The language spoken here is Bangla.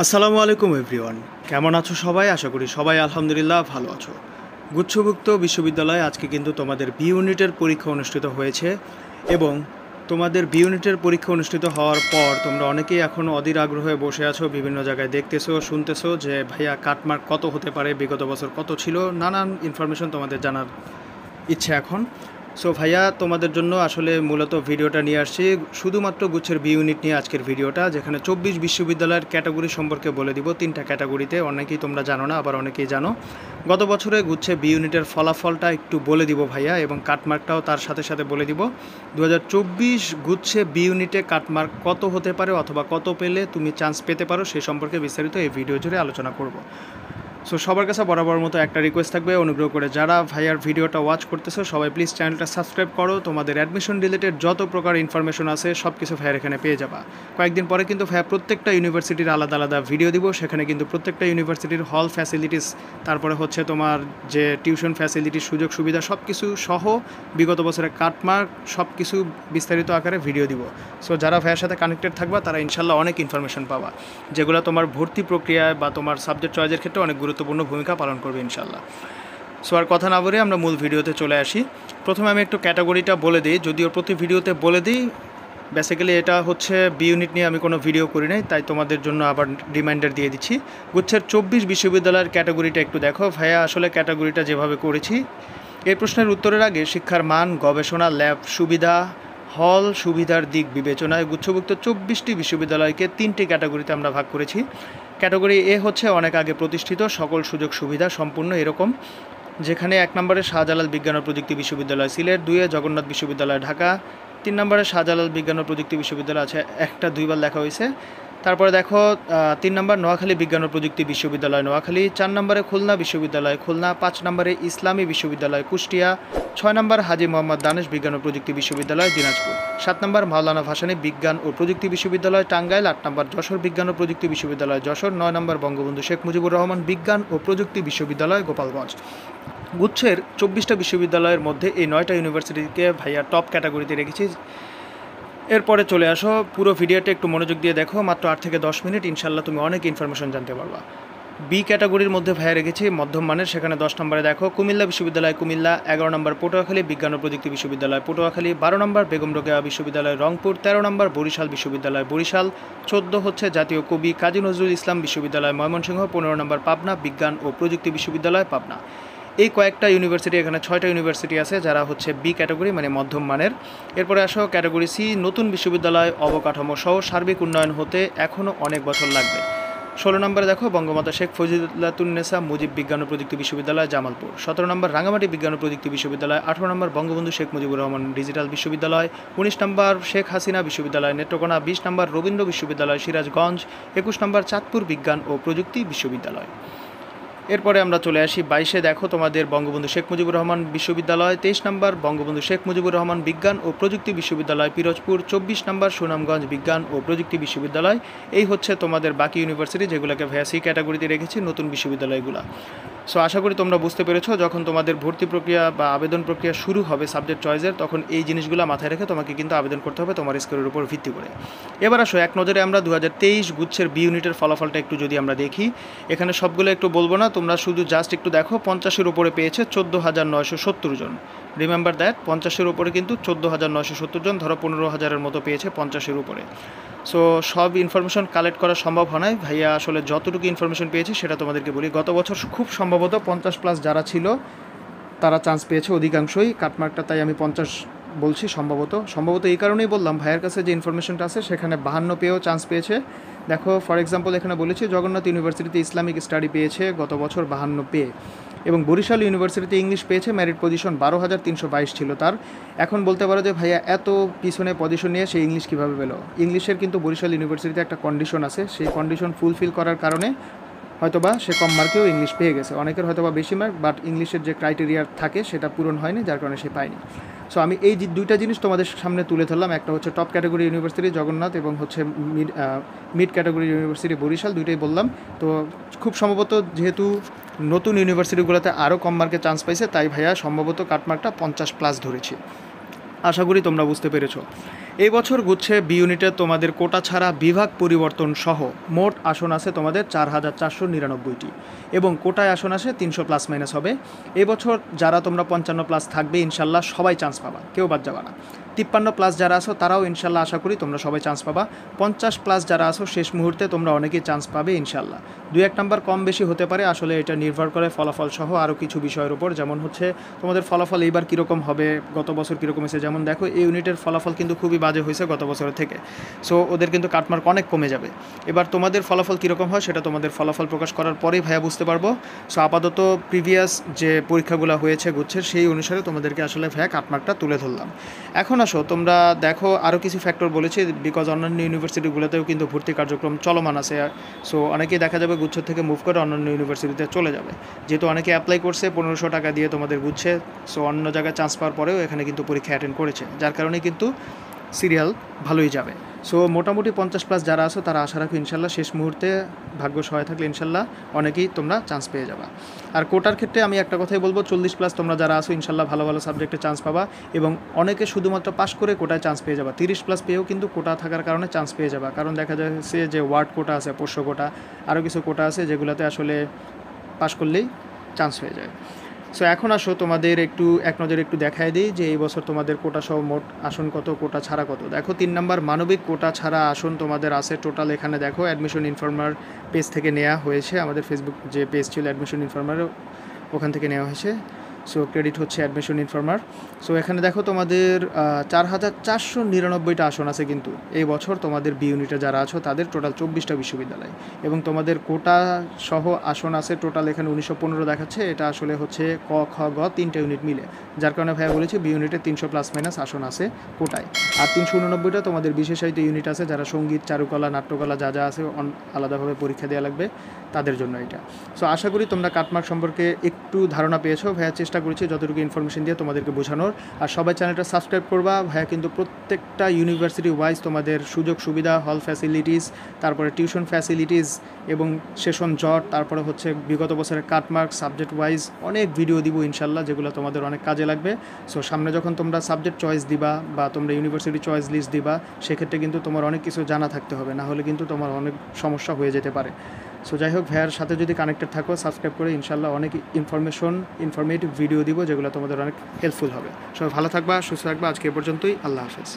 আসসালামু আলাইকুম এভরিওয়ান, কেমন আছো সবাই? আশা করি সবাই আলহামদুলিল্লাহ ভালো আছো। গুচ্ছভুক্ত বিশ্ববিদ্যালয়ে আজকে কিন্তু তোমাদের বি ইউনিটের পরীক্ষা অনুষ্ঠিত হয়েছে এবং তোমাদের বি ইউনিটের পরীক্ষা অনুষ্ঠিত হওয়ার পর তোমরা অনেকেই এখন অধীর আগ্রহে বসে আছো, বিভিন্ন জায়গায় দেখতেছো শুনতেছো যে ভাইয়া কাটমার্ক কত হতে পারে, বিগত বছর কত ছিল, নানান ইনফরমেশন তোমাদের জানার ইচ্ছে এখন। সো ভাইয়া তোমাদের জন্য আসলে মূলত ভিডিওটা নিয়ে আসছি শুধুমাত্র গুচ্ছের বি ইউনিট নিয়ে আজকের ভিডিওটা, যেখানে 24 বিশ্ববিদ্যালয়ের ক্যাটাগরি সম্পর্কে বলে দিব। 3টা ক্যাটাগরিতে, অনেকেই তোমরা জানো না, আবার অনেকেই জানো। গত বছরে গুচ্ছে বি ইউনিটের ফলাফলটা একটু বলে দিব ভাইয়া, এবং কাটমার্কটাও তার সাথে সাথে বলে দিব। 2024 গুচ্ছে বি ইউনিটে কাটমার্ক কত হতে পারে অথবা কত পেলে তুমি চান্স পেতে পারো সে সম্পর্কে বিস্তারিত এই ভিডিও জুড়ে আলোচনা করব। সো সবার কাছে বরাবর মতো একটা রিকোয়েস্ট থাকবে, অনুগ্রহ করে যারা ভাইয়ার ভিডিওটা ওয়াচ করতেছো সবাই প্লিজ চ্যানেলটা সাবস্ক্রাইব করো। তোমাদের অ্যাডমিশন রিলেটেড যত প্রকার ইনফরমেশন আছে সব কিছু ভাইয়ার এখানে পেয়ে যাবা। কয়েকদিন পরে কিন্তু ভাইয়া প্রত্যেকটা ইউনিভার্সিটির আলাদা আলাদা ভিডিও দিব, সেখানে কিন্তু প্রত্যেকটা ইউনিভার্সিটির হল ফ্যাসিলিটিস, তারপরে হচ্ছে তোমার যে টিউশন ফ্যাসিলিটিস, সুযোগ সুবিধা সব কিছু সহ বিগত বছরের কাটমার্ক সব কিছু বিস্তারিত আকারে ভিডিও দিব। সো যারা ভাইয়ার সাথে কানেক্টেড থাকবা তারা ইনশাল্লাহ অনেক ইনফরমেশন পাবা, যেগুলো তোমার ভর্তি প্রক্রিয়ায় বা তোমার সাবজেক্ট চয়েসের ক্ষেত্রে অনেক গুরুত্বপূর্ণ ভূমিকা পালন করবে ইনশাল্লাহ। সো আর কথা না বলে আমরা মূল ভিডিওতে চলে আসি। প্রথমে আমি একটু ক্যাটাগরিটা বলে দিই, যদিও প্রতি ভিডিওতে বলে দিই। বেসিক্যালি এটা হচ্ছে বি ইউনিট নিয়ে আমি কোনো ভিডিও করি নাই, তাই তোমাদের জন্য আবার রিমাইন্ডার দিয়ে দিচ্ছি। গুচ্ছের 24 বিশ্ববিদ্যালয়ের ক্যাটাগরিটা একটু দেখো ভাইয়া। আসলে ক্যাটাগরিটা যেভাবে করেছি, এই প্রশ্নের উত্তরের আগে শিক্ষার মান, গবেষণা, ল্যাব সুবিধা, হল সুবিধার দিক বিবেচনায় গুচ্ছভুক্ত 24টি বিশ্ববিদ্যালয়কে 3টি ক্যাটাগরিতে আমরা ভাগ করেছি। ক্যাটাগরি এ হচ্ছে অনেক আগে প্রতিষ্ঠিত, সকল সুযোগ সুবিধা সম্পূর্ণ এরকম, যেখানে 1 নম্বরে শাহজালাল বিজ্ঞান ও প্রযুক্তি বিশ্ববিদ্যালয় সিলেট, 2-এ জগন্নাথ বিশ্ববিদ্যালয় ঢাকা, 3 নম্বরে শাহজালাল বিজ্ঞান ও প্রযুক্তি বিশ্ববিদ্যালয় আছে, একটা 2বার লেখা হয়েছে। তারপরে দেখো 3 নম্বর নোয়াখালী বিজ্ঞান ও প্রযুক্তি বিশ্ববিদ্যালয় নোয়াখালী, 4 নম্বরে খুলনা বিশ্ববিদ্যালয় খুলনা, 5 নম্বরে ইসলামী বিশ্ববিদ্যালয় কুষ্টিয়া, 6 নম্বর হাজী মোহাম্মদ দানেশ বিজ্ঞান ও প্রযুক্তি বিশ্ববিদ্যালয় দিনাজপুর, 7 নম্বর মাওলানা ভাসানী বিজ্ঞান ও প্রযুক্তি বিশ্ববিদ্যালয় টাঙ্গাইল, 8 নম্বর যশোর বিজ্ঞান ও প্রযুক্তি বিশ্ববিদ্যালয় যশোর, 9 নম্বর বঙ্গবন্ধু শেখ মুজিবুর রহমান বিজ্ঞান ও প্রযুক্তি বিশ্ববিদ্যালয় গোপালগঞ্জ। গুচ্ছের 24টা বিশ্ববিদ্যালয়ের মধ্যে এই 9টা ইউনিভার্সিটিকে ভাইয়া টপ ক্যাটাগরিতে রেখেছি। এরপরে চলে আসো, পুরো ভিডিওটা একটু মনোযোগ দিয়ে দেখো, মাত্র 8 থেকে 10 মিনিট, ইনশাল্লাহ তুমি অনেক ইনফরমেশন জানতে পারবা। বি ক্যাটাগরির মধ্যে ভাইয়া রেখেছি মধ্যম মানের, সেখানে 10 নম্বরে দেখো কুমিল্লা বিশ্ববিদ্যালয় কুমিল্লা, 11 নম্বর পটুয়াখালী বিজ্ঞান ও প্রযুক্তি বিশ্ববিদ্যালয় পটুয়াখালী, 12 নম্বর বেগম রোকেয়া বিশ্ববিদ্যালয় রংপুর, 13 নম্বর বরিশাল বিশ্ববিদ্যালয় বরিশাল, 14 হচ্ছে জাতীয় কবি কাজী নজরুল ইসলাম বিশ্ববিদ্যালয় ময়মনসিংহ, 15 নম্বর পাবনা বিজ্ঞান ও প্রযুক্তি বিশ্ববিদ্যালয় পাবনা। এই কয়েকটা ইউনিভার্সিটি, এখানে 6টা ইউনিভার্সিটি আছে যারা হচ্ছে বি ক্যাটাগরি মানে মধ্যম মানের। এরপরে আসো ক্যাটাগরি সি, নতুন বিশ্ববিদ্যালয় অবকাঠামো সহ সার্বিক উন্নয়ন হতে এখনও অনেক বছর লাগবে। 16 নম্বরে দেখো বঙ্গমাতা শেখ ফজিলাতুন্নেসা মুজিব বিজ্ঞান ও প্রযুক্তি বিশ্ববিদ্যালয় জামালপুর, 17 নম্বর রাঙামাটি বিজ্ঞান ও প্রযুক্তি বিশ্ববিদ্যালয়, 18 নম্বর বঙ্গবন্ধু শেখ মুজিবুর রহমান ডিজিটাল বিশ্ববিদ্যালয়, 19 নম্বর শেখ হাসিনা বিশ্ববিদ্যালয় নেত্রকোনা, 20 নম্বর রবীন্দ্র বিশ্ববিদ্যালয় সিরাজগঞ্জ, 21 নম্বর চাঁদপুর বিজ্ঞান ও প্রযুক্তি বিশ্ববিদ্যালয়। এরপরে আমরা চলে আসি 22-এ দেখো তোমাদের বঙ্গবন্ধু শেখ মুজিবুর রহমান বিশ্ববিদ্যালয়, 23 নম্বর বঙ্গবন্ধু শেখ মুজিবুর রহমান বিজ্ঞান ও প্রযুক্তি বিশ্ববিদ্যালয় পিরোজপুর, 24 নম্বর সুনামগঞ্জ বিজ্ঞান ও প্রযুক্তি বিশ্ববিদ্যালয়। এই হচ্ছে তোমাদের বাকি ইউনিভার্সিটি যেগুলোকে ভ্যাসি ক্যাটাগরিতে রেখেছি, নতুন বিশ্ববিদ্যালয়গুলো। সো আশা করি তোমরা বুঝতে পেরেছো, যখন তোমাদের ভর্তি প্রক্রিয়া বা আবেদন প্রক্রিয়া শুরু হবে সাবজেক্ট চয়েসের, তখন এই জিনিসগুলো মাথায় রেখে তোমাকে কিন্তু আবেদন করতে হবে তোমার স্কোরের উপর ভিত্তি করে। এবার আসো এক নজরে আমরা 2023 গুচ্ছের বি ইউনিটের ফলাফলটা একটু যদি আমরা দেখি, এখানে সবগুলো একটু বলবো না, তোমরা শুধু জাস্ট একটু দেখো। 50-এর উপরে পেয়েছে 14,970 জন। রিমেম্বার দ্যাট, 50-এর উপরে কিন্তু 14,970 জন, ধরো 15,000-এর মতো পেয়েছে 50-এর উপরে। সো সব ইনফরমেশন কালেক্ট করা সম্ভব হয় নাই ভাইয়া, আসলে যতটুকু ইনফরমেশন পেয়েছি সেটা তোমাদেরকে বলি। গত বছর খুব সম্ভবত 50+ যারা ছিল তারা চান্স পেয়েছে অধিকাংশই, কাটমার্কটা তাই আমি 50 বলছি সম্ভবত এই কারণেই বললাম, ভাইয়ের কাছে যে ইনফরমেশনটা আছে সেখানে 52 পেয়েও চান্স পেয়েছে। দেখো ফর এক্সাম্পল এখানে বলেছি জগন্নাথ ইউনিভার্সিটিতে ইসলামিক স্টাডি পেয়েছে গত বছর 52 পেয়ে, এবং বরিশাল ইউনিভার্সিটিতে ইংলিশ পেয়েছে, মেরিট পজিশন 12,322 ছিল তার। এখন বলতে পারো যে ভাইয়া এত পিছনে পজিশন নিয়ে সে ইংলিশ কীভাবে পেল। ইংলিশের কিন্তু বরিশাল ইউনিভার্সিটিতে একটা কন্ডিশন আছে, সেই কন্ডিশন ফুলফিল করার কারণে হয়তোবা সে কম মার্কেও ইংলিশ পেয়ে গেছে, অনেকের হয়তোবা বেশি মার্ক, বাট ইংলিশের যে ক্রাইটেরিয়া থাকে সেটা পূরণ হয়নি, যার কারণে সে পায়নি। সো আমি এই দুইটা জিনিস তোমাদের সামনে তুলে ধরলাম, একটা হচ্ছে টপ ক্যাটাগরি ইউনিভার্সিটি জগন্নাথ এবং হচ্ছে মিড ক্যাটাগরি ইউনিভার্সিটি বরিশাল, দুইটাই বললাম। তো খুব সম্ভবত যেহেতু নতুন ইউনিভার্সিটিগুলোতে আরও কম মার্কে চান্স পাইছে, তাই ভাইয়া সম্ভবত কাটমার্কটা 50+ ধরেছি। আশা করি তোমরা বুঝতে পেরেছো। এই বছর গুচ্ছে বি ইউনিটে তোমাদের কোটা ছাড়া বিভাগ পরিবর্তন সহ মোট আসন আছে তোমাদের 4499টি এবং কোটায় আসন আসে 300 প্লাস মাইনাস হবে। এবছর যারা তোমরা 55 প্লাস থাকবে ইনশাল্লাহ সবাই চান্স পাবা, কেউ বাদ যাবা না। 53 প্লাস যারা আসো তারাও ইনশাল্লাহ আশা করি তোমরা সবাই চান্স পাবা। 50 প্লাস যারা আসো শেষ মুহূর্তে তোমরা অনেকেই চান্স পাবে ইনশাল্লাহ। 2-1 নাম্বার কম বেশি হতে পারে, আসলে এটা নির্ভর করে ফলাফল সহ আরও কিছু বিষয়ের উপর, যেমন হচ্ছে তোমাদের ফলাফল এইবার কীরকম হবে, গত বছর কীরকম হয়েছে। যেমন দেখো এই ইউনিটের ফলাফল কিন্তু খুবই বাজে হয়েছে গত বছরের থেকে, সো ওদের কিন্তু কাটমার্ক অনেক কমে যাবে। এবার তোমাদের ফলাফল কীরকম হয় সেটা তোমাদের ফলাফল প্রকাশ করার পরেই ভাইয়া বুঝতে পারবো। সো আপাতত প্রিভিয়াস যে পরীক্ষাগুলো হয়েছে গুচ্ছের সেই অনুসারে তোমাদেরকে আসলে ভাইয়া কাটমার্কটা তুলে ধরলাম। এখন আসো তোমরা দেখো আরও কিছু ফ্যাক্টর বলেছি, বিকজ অন্যান্য ইউনিভার্সিটিগুলোতেও কিন্তু ভর্তি কার্যক্রম চলমান আছে। সো অনেকেই দেখা যাবে গুচ্ছ থেকে মুভ করে অন্যান্য ইউনিভার্সিটিতে চলে যাবে, যেহেতু অনেকে অ্যাপ্লাই করছে 1500 টাকা দিয়ে তোমাদের গুচ্ছে। সো অন্য জায়গায় চান্স পাওয়ার পরেও এখানে কিন্তু পরীক্ষা অ্যাটেন্ড করেছে, যার কারণে কিন্তু সিরিয়াল ভালোই যাবে। সো মোটামুটি 50 প্লাস যারা আছো তারা আশা রাখো ইনশাল্লাহ শেষ মুহূর্তে ভাগ্য সহায় থাকলে ইনশাল্লাহ অনেকেই তোমরা চান্স পেয়ে যাবা। আর কোটার ক্ষেত্রে আমি একটা কথাই বলবো, 40 প্লাস তোমরা যারা আছো ইনশাল্লাহ ভালো ভালো সাবজেক্টে চান্স পাবা এবং অনেকে শুধুমাত্র পাস করে কোটায় চান্স পেয়ে যাবা। 30 প্লাস পেয়েও কিন্তু কোটা থাকার কারণে চান্স পেয়ে যাবা, কারণ দেখা যাচ্ছে যে ওয়ার্ড কোটা আছে, পোষ্য কোটা, আরও কিছু কোটা আছে যেগুলোতে আসলে পাস করলেই চান্স হয়ে যায়। সো এখন আসো তোমাদের একটু এক নজরে একটু দেখায় দিই যে এই বছর তোমাদের কোটা সহ মোট আসন কত, কোটা ছাড়া কত। দেখো 3 নাম্বার মানবিক কোটা ছাড়া আসন তোমাদের আছে টোটাল, এখানে দেখো অ্যাডমিশন ইনফরমার পেজ থেকে নেওয়া হয়েছে, আমাদের ফেসবুক যে পেজ ছিল অ্যাডমিশন ইনফরমার ওখান থেকে নেওয়া হয়েছে। সো ক্রেডিট হচ্ছে অ্যাডমিশন ইনফরমার। সো এখানে দেখো তোমাদের 4499টা আসন আছে কিন্তু এই বছর তোমাদের বি ইউনিটে যারা আছো তাদের টোটাল 24টা বিশ্ববিদ্যালয়, এবং তোমাদের কোটা সহ আসন আছে টোটাল এখানে 1915 দেখাচ্ছে। এটা আসলে হচ্ছে ক খ গ 3টা ইউনিট মিলে, যার কারণে ভাইয়া বলেছি বি ইউনিটে 300 প্লাস মাইনাস আসন আছে কোটায়। আর 389টা তোমাদের বিশেষায়িত ইউনিট আছে, যারা সঙ্গীত, চারুকলা, নাট্যকলা যা যা আছে আলাদাভাবে পরীক্ষা দেওয়া লাগবে তাদের জন্য এটা। সো আশা করি তোমরা কাটমার্ক সম্পর্কে একটু ধারণা পেয়েছো। ভাইয়া চেষ্টা করেছি যতটুকু ইনফরমেশন দিয়ে তোমাদেরকে বোঝানোর। আর সবাই চ্যানেলটা সাবস্ক্রাইব করবা। ভাইয়া কিন্তু প্রত্যেকটা ইউনিভার্সিটি ওয়াইজ তোমাদের সুযোগ সুবিধা, হল ফ্যাসিলিটিস, তারপরে টিউশন ফ্যাসিলিটিস এবং সেশন জট, তারপরে হচ্ছে বিগত বছরের কাটমার্ক সাবজেক্ট ওয়াইজ অনেক ভিডিও দিব ইনশাল্লাহ, যেগুলো তোমাদের অনেক কাজে লাগবে। সো সামনে যখন তোমরা সাবজেক্ট চয়েস দিবা বা তোমরা ইউনিভার্সিটি চয়েস লিস্ট দিবা, সেক্ষেত্রে কিন্তু তোমার অনেক কিছু জানা থাকতে হবে, না হলে কিন্তু তোমার অনেক সমস্যা হয়ে যেতে পারে। সো যাই হোক, ভাইয়ার সাথে যদি কানেক্টেড থাকো সাবস্ক্রাইব করে ইনশাল্লাহ অনেক ইনফরমেটিভ ভিডিও দিব যেগুলো তোমাদের অনেক হেল্পফুল হবে। সবাই ভালো থাকবা, সুস্থ থাকবা। আজকে এ পর্যন্তই, আল্লাহ হাফেজ।